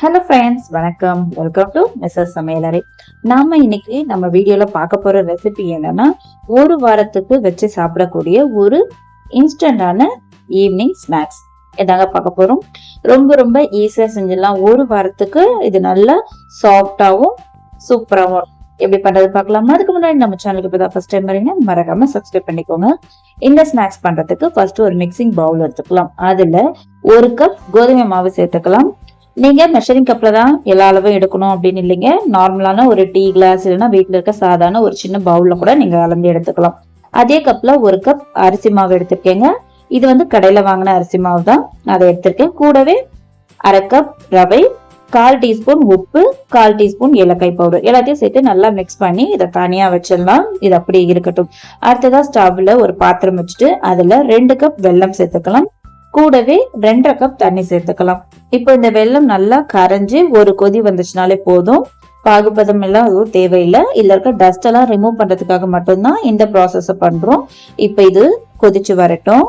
Hello friends, வணக்கம். Welcome to Mrs சமையலறை. நாம இன்னைக்கு நம்ம வீடியோல பார்க்க போற ரெசிபி என்னன்னா, ஒரு வாரத்துக்கு வச்சு சாப்பிடக்கூடிய ஒரு இன்ஸ்டன்டான ஈவினிங் ஸ்நாக்ஸ் இதாங்க பார்க்க போறோம். ரொம்ப ரொம்ப ஈஸியா செஞ்சிடலாம். ஒரு வாரத்துக்கு இது நல்லா சாஃப்டாவும் சூப்பராகவும் எப்படி பண்றது பார்க்கலாமா? அதுக்கு முன்னாடி நம்ம சேனலுக்கு இப்போ ஃபர்ஸ்ட் டைம் வரீங்க, மறக்காம சப்ஸ்கிரைப் பண்ணிக்கோங்க. இந்த ஸ்நாக்ஸ் பண்றதுக்கு ஃபர்ஸ்ட் ஒரு மிக்சிங் பவுல் எடுத்துக்கலாம். அதுல 1 கப் கோதுமை மாவு சேர்த்துக்கலாம். நீங்க மெஷரிங் கப்ல தான் எல்லா அளவும் எடுக்கணும் அப்படின்னு இல்லைங்க. நார்மலான ஒரு டீ கிளாஸ் இல்லைன்னா வீட்டுல இருக்க சாதாரண ஒரு சின்ன பவுல்ல கூட நீங்க அளந்து எடுத்துக்கலாம். அதே கப்ல 1 கப் அரிசி மாவு எடுத்திருக்கேங்க. இது வந்து கடையில வாங்கின அரிசி மாவு தான், அதை எடுத்திருக்கேன். கூடவே 1/2 கப் ரவை, 1/4 டீஸ்பூன் உப்பு, 1/4 டீஸ்பூன் ஏலக்காய் பவுடர் எல்லாத்தையும் சேர்த்து நல்லா மிக்ஸ் பண்ணி இதை தனியா வச்சிடலாம். இது அப்படி இருக்கட்டும். அடுத்ததா ஸ்டவ்ல ஒரு பாத்திரம் வச்சுட்டு அதுல 2 கப் வெல்லம் சேர்த்துக்கலாம். கூடவே 2.5 கப் தண்ணி சேர்த்துக்கலாம். இப்போ இந்த வெல்லம் நல்லா கரைஞ்சி ஒரு கொதி வந்துச்சுனாலே போதும். பாகுபதம் எல்லாம் எதுவும் தேவையில்லை. இதுல இருக்க டஸ்ட் எல்லாம் ரிமூவ் பண்றதுக்காக மட்டும்தான் இந்த ப்ராசஸ் பண்றோம். இப்போ இது கொதிச்சு வரட்டும்.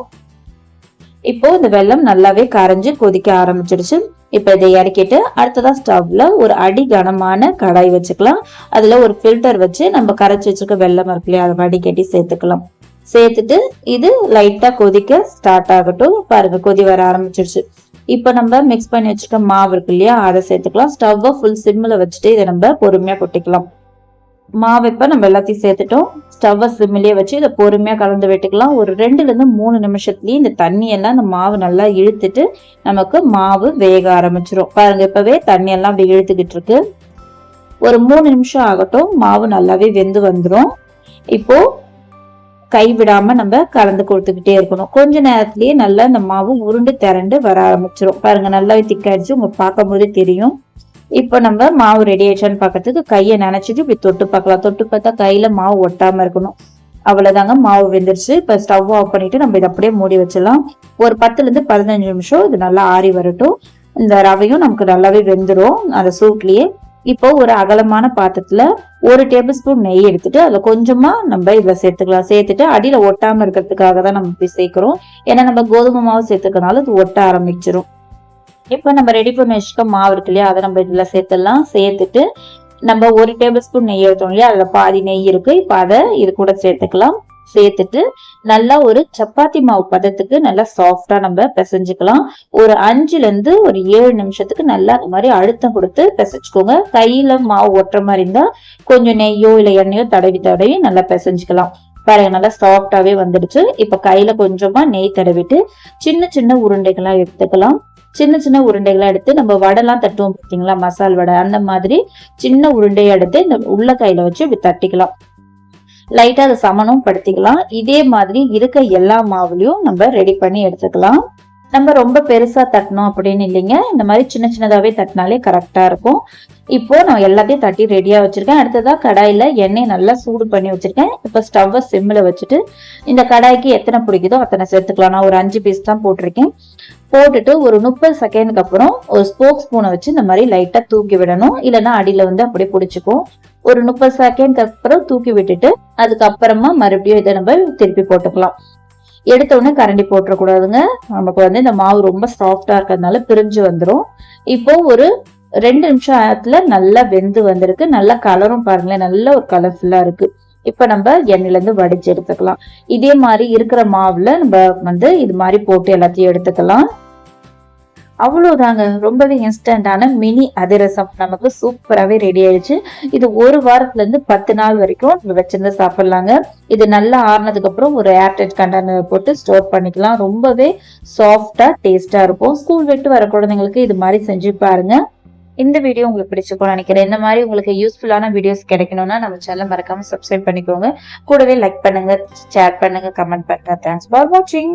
இப்போ இந்த வெல்லம் நல்லாவே கரைஞ்சு கொதிக்க ஆரம்பிச்சிடுச்சு. இப்ப இதை இறக்கிட்டு அடுத்ததா ஸ்டவ்ல ஒரு அடி கனமான கடாய் வச்சுக்கலாம். அதுல ஒரு ஃபில்டர் வச்சு நம்ம கரைச்சி வச்சிருக்க வெல்லம் இருக்கு இல்லையா, அதை வடிகட்டி சேர்த்துக்கலாம். சேர்த்துட்டு இது லைட்டா கொதிக்க ஸ்டார்ட் ஆகட்டும். பாருங்க, கொதி வர ஆரம்பிச்சிருச்சு. இப்ப நம்ம மிக்ஸ் பண்ணி வச்சிருக்க மாவு இருக்கு இல்லையா, அதை சேர்த்துக்கலாம். ஸ்டவ் ஃபுல் சிம்ல வச்சுட்டு இதை நம்ம பொறுமையா கொட்டிக்கலாம். மாவு இப்ப நம்ம எல்லாத்தையும் சேர்த்துட்டோம். ஸ்டவ் சிம்லயே வச்சு இதை பொறுமையா கலந்து விட்டுக்கலாம். ஒரு 2 ல இருந்து 3 நிமிஷத்துலயே இந்த தண்ணி எல்லாம் இந்த மாவு நல்லா இழுத்துட்டு நமக்கு மாவு வேக ஆரம்பிச்சிரும். பாருங்க, இப்பவே தண்ணி எல்லாம் அப்படி இழுத்துக்கிட்டு இருக்கு. ஒரு 3 நிமிஷம் ஆகட்டும். மாவு நல்லாவே வெந்து வந்துடும். இப்போ கைவிடாம நம்ம கலந்து கொடுத்துக்கிட்டே இருக்கணும். கொஞ்ச நேரத்திலேயே நல்லா இந்த மாவு உருண்டு திரண்டு வர ஆரம்பிச்சிடும். பாருங்க, நல்லாவே திக்காயிடுச்சு. உங்களுக்கு பார்க்கும் போதே தெரியும். இப்ப நம்ம மாவு ரெடி ஆயிடுச்சான்னு பாக்கிறதுக்கு கையை நினைச்சிட்டு இப்படி தொட்டு பார்க்கலாம். தொட்டு பார்த்தா கையில மாவு ஒட்டாம இருக்கணும். அவ்வளவுதாங்க, மாவு வெந்துருச்சு. இப்ப ஸ்டவ் ஆஃப் பண்ணிட்டு நம்ம இதை அப்படியே மூடி வச்சிடலாம். ஒரு 10 ல இருந்து 15 நிமிஷம் இது நல்லா ஆறி வரட்டும். இந்த ரவையும் நமக்கு நல்லாவே வெந்துடும் அந்த சூட்லயே. இப்போ ஒரு அகலமான பாத்திரத்துல 1 டேபிள் ஸ்பூன் நெய் எடுத்துட்டு அதுல கொஞ்சமா நம்ம இதுல சேர்த்துக்கலாம். சேர்த்துட்டு அடியில ஒட்டாம இருக்கிறதுக்காக தான் நம்ம இப்படி சேர்க்கிறோம். ஏன்னா நம்ம கோதுமை மாவு சேர்த்துக்கனால இது ஒட்ட ஆரம்பிச்சிடும். இப்ப நம்ம ரெடி பண்ணி வச்சுக்க மாவு இருக்கு இல்லையா, அதை நம்ம இதுல சேர்த்துடலாம். சேர்த்துட்டு நம்ம 1 டேபிள் ஸ்பூன் நெய் எடுத்தோம் இல்லையா, அதுல பாதி நெய் இருக்கு. இப்ப அதை இது கூட சேர்த்துக்கலாம். சேர்த்துட்டு நல்லா ஒரு சப்பாத்தி மாவு பதத்துக்கு நல்லா சாஃப்டா நம்ம பிசைஞ்சுக்கலாம். ஒரு 5 ல இருந்து ஒரு 7 நிமிஷத்துக்கு நல்லா அந்த மாதிரி அழுத்தம் கொடுத்து பிசைச்சுக்கோங்க. கையில மாவு ஒட்டுற மாதிரி இருந்தா கொஞ்சம் நெய்யோ இல்ல எண்ணெயோ தடவி தடவி நல்லா பிசைஞ்சுக்கலாம். பாருங்க, நல்லா சாஃப்டாவே வந்துடுச்சு. இப்ப கையில கொஞ்சமா நெய் தடவிட்டு சின்ன சின்ன உருண்டைகளா எடுத்துக்கலாம். சின்ன சின்ன உருண்டைகளா எடுத்து நம்ம வடைலாம் தட்டுவோம் பார்த்தீங்களா, மசால் வடை, அந்த மாதிரி சின்ன உருண்டையை எடுத்து இந்த உள்ள கையில வச்சு இப்படி தட்டிக்கலாம். லைட்டா அதை சமனும் படுத்திக்கலாம். இதே மாதிரி இருக்க எல்லா மாவுலையும் நம்ம ரெடி பண்ணி எடுத்துக்கலாம். நம்ம ரொம்ப பெருசா தட்டணும் அப்படின்னு இல்லைங்க. இந்த மாதிரி சின்ன சின்னதாவே தட்டினாலே கரெக்டா இருக்கும். இப்போ நான் எல்லாத்தையும் தட்டி ரெடியா வச்சிருக்கேன். அடுத்ததா கடாயில எண்ணெய் நல்லா சூடு பண்ணி வச்சிருக்கேன். இப்ப ஸ்டவ் சிம்ல வச்சுட்டு இந்த கடாய்க்கு எத்தனை பிடிக்குதோ அத்தனை சேர்த்துக்கலாம். நான் ஒரு 5 பீஸ் தான் போட்டிருக்கேன். போட்டுட்டு ஒரு 30 செகண்டுக்கு அப்புறம் ஒரு ஸ்போக் ஸ்பூனை வச்சு இந்த மாதிரி லைட்டா தூக்கி விடணும். இல்லைன்னா அடியில வந்து அப்படியே பிடிச்சிக்கும். ஒரு 30 செகண்டுக்கு அப்புறம் தூக்கி விட்டுட்டு அதுக்கப்புறமா மறுபடியும் இதை நம்ம திருப்பி போட்டுக்கலாம். எடுத்த உடனே கரண்டி போட்டுறக்கூடாதுங்க. நமக்கு வந்து இந்த மாவு ரொம்ப சாஃப்டா இருக்கிறதுனால பிரிஞ்சு வந்துடும். இப்போ ஒரு 2 நிமிஷம் ஆயத்துல நல்லா வெந்து வந்திருக்கு. நல்லா கலரும் பாருங்களேன், நல்ல ஒரு கலர்ஃபுல்லா இருக்கு. இப்ப நம்ம எண்ணெயில இருந்து வடிச்சு எடுத்துக்கலாம். இதே மாதிரி இருக்கிற மாவுல நம்ம வந்து இது மாதிரி போட்டு எல்லாத்தையும் எடுத்துக்கலாம். அவ்வளவுதாங்க, ரொம்பவே இன்ஸ்டன்டான மினி அதிரசம் நமக்கு சூப்பராகவே ரெடி ஆயிடுச்சு. இது ஒரு வாரத்துல இருந்து 10 நாள் வரைக்கும் வச்சிருந்து சாப்பிடலாங்க. இது நல்லா ஆறுனதுக்கு அப்புறம் ஒரு ஏர்டைட் கண்டெய்னர் போட்டு ஸ்டோர் பண்ணிக்கலாம். ரொம்பவே சாஃப்டா டேஸ்டா இருக்கும். ஸ்கூல் விட்டு வர குழந்தைங்களுக்கு இது மாதிரி செஞ்சு பாருங்க. இந்த வீடியோ உங்களுக்கு பிடிச்சிருக்கும்னு நினைக்கிறேன். இந்த மாதிரி உங்களுக்கு யூஸ்ஃபுல்லான வீடியோஸ் கிடைக்கணும்னா நம்ம சேனல் மறக்காம சப்ஸ்கிரைப் பண்ணிக்கோங்க. கூடவே லைக் பண்ணுங்க, ஷேர் பண்ணுங்க, கமெண்ட் பண்ணுங்க. தேங்க்ஸ் ஃபார் வாட்சிங்.